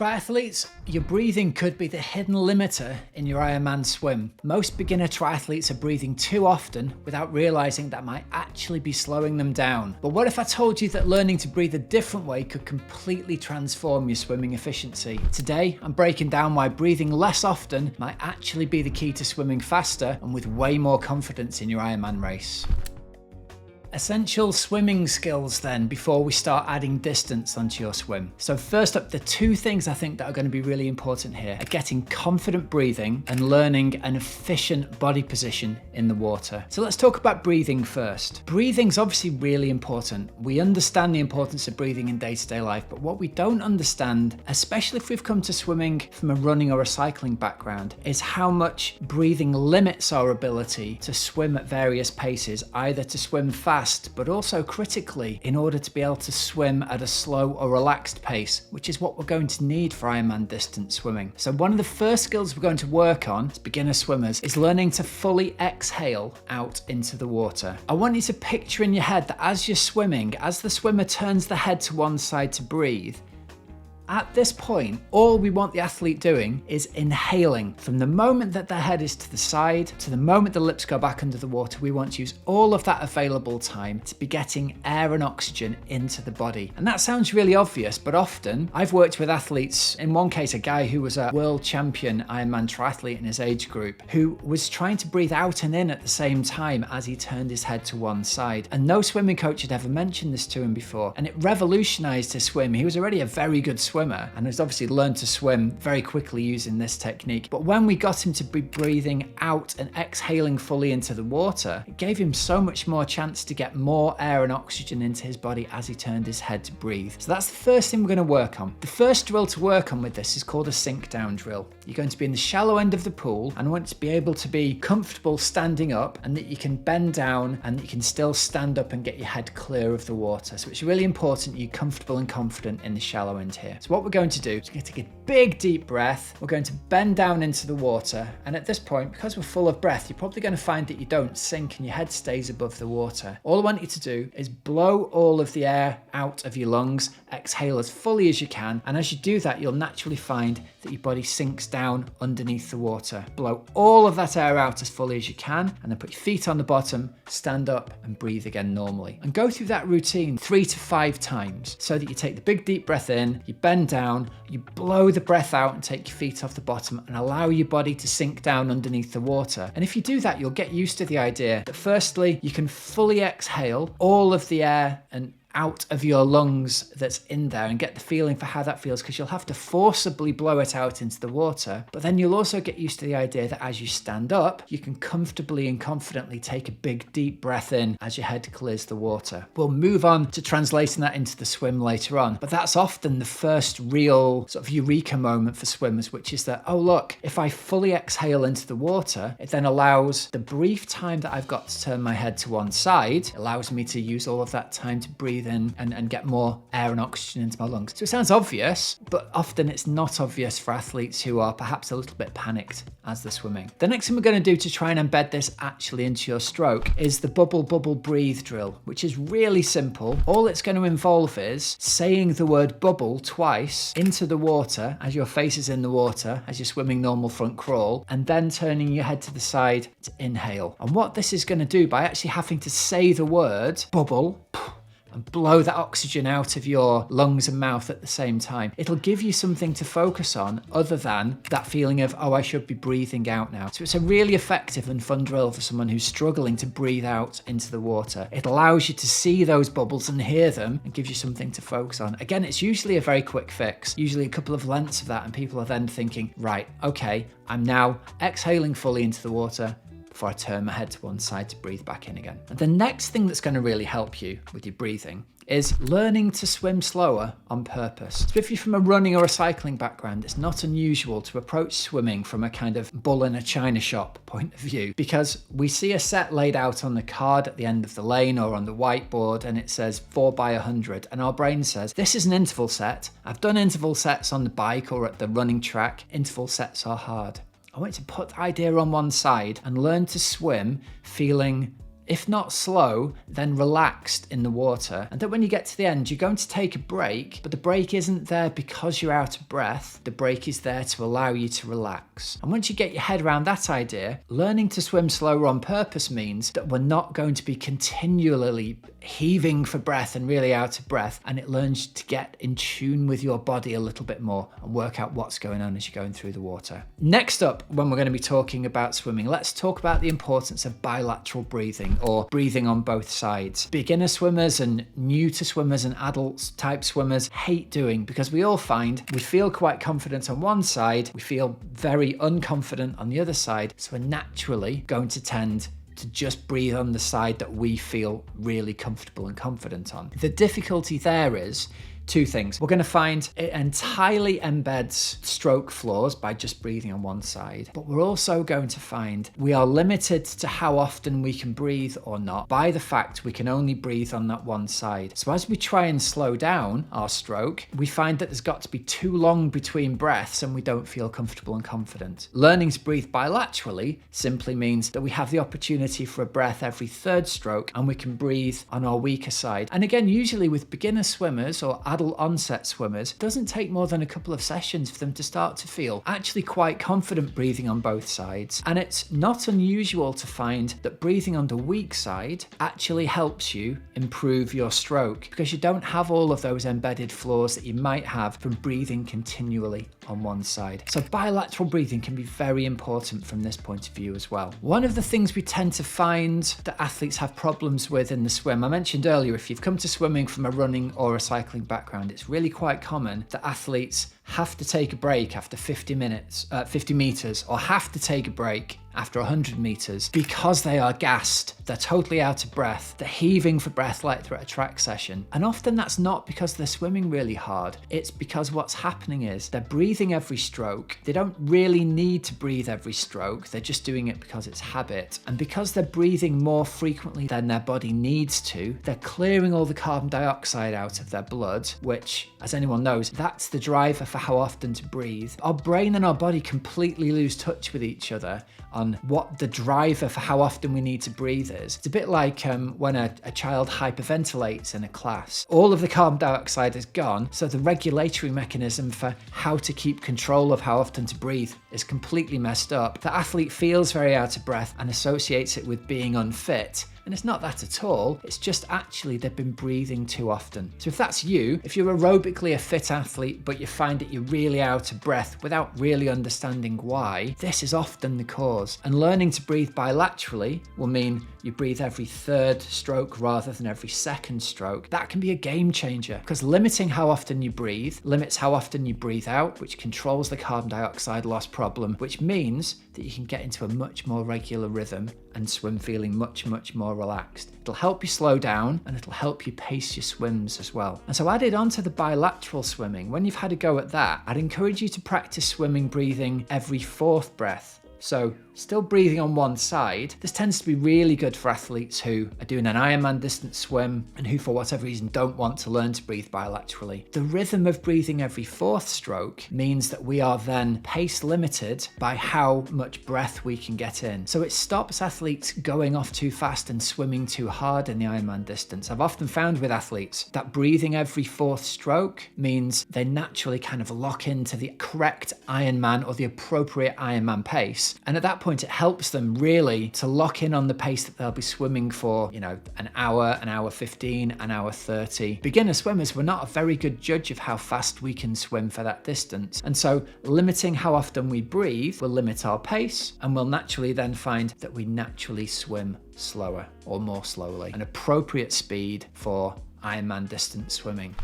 Triathletes, your breathing could be the hidden limiter in your Ironman swim. Most beginner triathletes are breathing too often without realizing that might actually be slowing them down. But what if I told you that learning to breathe a different way could completely transform your swimming efficiency? Today, I'm breaking down why breathing less often might actually be the key to swimming faster and with way more confidence in your Ironman race. Essential swimming skills then before we start adding distance onto your swim. So first up, the two things I think that are going to be really important here are getting confident breathing and learning an efficient body position in the water. So let's talk about breathing first. Breathing's obviously really important. We understand the importance of breathing in day-to-day life, but what we don't understand, especially if we've come to swimming from a running or a cycling background, is how much breathing limits our ability to swim at various paces, either to swim fast but also critically in order to be able to swim at a slow or relaxed pace, which is what we're going to need for Ironman distance swimming. So one of the first skills we're going to work on as beginner swimmers is learning to fully exhale out into the water. I want you to picture in your head that as you're swimming, as the swimmer turns the head to one side to breathe, at this point, all we want the athlete doing is inhaling. From the moment that their head is to the side, to the moment the lips go back under the water, we want to use all of that available time to be getting air and oxygen into the body. And that sounds really obvious, but often I've worked with athletes, in one case, a guy who was a world champion Ironman triathlete in his age group, who was trying to breathe out and in at the same time as he turned his head to one side. And no swimming coach had ever mentioned this to him before. And it revolutionized his swim. He was already a very good swimmer and has obviously learned to swim very quickly using this technique. But when we got him to be breathing out and exhaling fully into the water, it gave him so much more chance to get more air and oxygen into his body as he turned his head to breathe. So that's the first thing we're going to work on. The first drill to work on with this is called a sink down drill. You're going to be in the shallow end of the pool and want to be able to be comfortable standing up and that you can bend down and that you can still stand up and get your head clear of the water. So it's really important you're comfortable and confident in the shallow end here. So what we're going to do is we're going to take a big deep breath. We're going to bend down into the water. And at this point, because we're full of breath, you're probably going to find that you don't sink and your head stays above the water. All I want you to do is blow all of the air out of your lungs, exhale as fully as you can. And as you do that, you'll naturally find that your body sinks down underneath the water. Blow all of that air out as fully as you can, and then put your feet on the bottom, stand up and breathe again normally. And go through that routine 3 to 5 times so that you take the big deep breath in, you bend down, you blow the breath out and take your feet off the bottom and allow your body to sink down underneath the water. And if you do that, you'll get used to the idea that firstly, you can fully exhale all of the air and out of your lungs that's in there and get the feeling for how that feels, because you'll have to forcibly blow it out into the water. But then you'll also get used to the idea that as you stand up, you can comfortably and confidently take a big deep breath in as your head clears the water. We'll move on to translating that into the swim later on, but that's often the first real sort of eureka moment for swimmers, which is that, oh look, if I fully exhale into the water, it then allows the brief time that I've got to turn my head to one side, allows me to use all of that time to breathe in and get more air and oxygen into my lungs. So it sounds obvious, but often it's not obvious for athletes who are perhaps a little bit panicked as they're swimming. The next thing we're going to do to try and embed this actually into your stroke is the bubble, bubble, breathe drill, which is really simple. All it's going to involve is saying the word bubble twice into the water as your face is in the water, as you're swimming normal front crawl, and then turning your head to the side to inhale. And what this is going to do by actually having to say the word bubble and blow that oxygen out of your lungs and mouth at the same time, it'll give you something to focus on other than that feeling of, oh, I should be breathing out now. So it's a really effective and fun drill for someone who's struggling to breathe out into the water. It allows you to see those bubbles and hear them and gives you something to focus on. Again, it's usually a very quick fix, usually a couple of lengths of that, and people are then thinking, right, okay, I'm now exhaling fully into the water before I turn my head to one side to breathe back in again. And the next thing that's going to really help you with your breathing is learning to swim slower on purpose. So if you're from a running or a cycling background, it's not unusual to approach swimming from a kind of bull in a china shop point of view, because we see a set laid out on the card at the end of the lane or on the whiteboard and it says 4 by 100, and our brain says, this is an interval set. I've done interval sets on the bike or at the running track. Interval sets are hard. I want you to put the idea on one side and learn to swim feeling if not slow, then relaxed in the water. And that when you get to the end, you're going to take a break, but the break isn't there because you're out of breath. The break is there to allow you to relax. And once you get your head around that idea, learning to swim slower on purpose means that we're not going to be continually heaving for breath and really out of breath, and it learns to get in tune with your body a little bit more and work out what's going on as you're going through the water. Next up, when we're going to be talking about swimming, let's talk about the importance of bilateral breathing, or breathing on both sides. Beginner swimmers and new to swimmers and adult type swimmers hate doing, because we all find we feel quite confident on one side, we feel very unconfident on the other side, so we're naturally going to tend to just breathe on the side that we feel really comfortable and confident on. The difficulty there is two things. We're going to find it entirely embeds stroke flaws by just breathing on one side, but we're also going to find we are limited to how often we can breathe or not by the fact we can only breathe on that one side. So as we try and slow down our stroke, we find that there's got to be too long between breaths and we don't feel comfortable and confident. Learning to breathe bilaterally simply means that we have the opportunity for a breath every third stroke, and we can breathe on our weaker side. And again, usually with beginner swimmers or adult onset swimmers, it doesn't take more than a couple of sessions for them to start to feel actually quite confident breathing on both sides. And it's not unusual to find that breathing on the weak side actually helps you improve your stroke, because you don't have all of those embedded flaws that you might have from breathing continually on one side. So bilateral breathing can be very important from this point of view as well. One of the things we tend to find that athletes have problems with in the swim, I mentioned earlier, if you've come to swimming from a running or a cycling background, it's really quite common that athletes have to take a break after 50 meters, or have to take a break after 100 meters because they are gassed, they're totally out of breath, they're heaving for breath like they're at a track session. And often that's not because they're swimming really hard, it's because what's happening is they're breathing every stroke. They don't really need to breathe every stroke, they're just doing it because it's habit. And because they're breathing more frequently than their body needs to, they're clearing all the carbon dioxide out of their blood, which, as anyone knows, that's the driver for how often to breathe. Our brain and our body completely lose touch with each other on what the driver for how often we need to breathe is. It's a bit like when a child hyperventilates in a class. All of the carbon dioxide is gone, so the regulatory mechanism for how to keep control of how often to breathe is completely messed up. The athlete feels very out of breath and associates it with being unfit. And it's not that at all, it's just actually they've been breathing too often. So if that's you, if you're aerobically a fit athlete, but you find that you're really out of breath without really understanding why, this is often the cause. And learning to breathe bilaterally will mean you breathe every third stroke rather than every second stroke. That can be a game changer, because limiting how often you breathe limits how often you breathe out, which controls the carbon dioxide loss problem, which means that you can get into a much more regular rhythm and swim feeling much, much more relaxed. It'll help you slow down, and it'll help you pace your swims as well. And so added onto the bilateral swimming, when you've had a go at that, I'd encourage you to practice swimming breathing every fourth breath. So still breathing on one side. This tends to be really good for athletes who are doing an Ironman distance swim and who for whatever reason don't want to learn to breathe bilaterally. The rhythm of breathing every fourth stroke means that we are then pace limited by how much breath we can get in. So it stops athletes going off too fast and swimming too hard in the Ironman distance. I've often found with athletes that breathing every fourth stroke means they naturally kind of lock into the correct Ironman or the appropriate Ironman pace. And at that point, it helps them really to lock in on the pace that they'll be swimming for, an hour 15, an hour 30. Beginner swimmers, we're not a very good judge of how fast we can swim for that distance. And so limiting how often we breathe will limit our pace, and we'll naturally then find that we naturally swim slower or more slowly, an appropriate speed for Ironman distance swimming.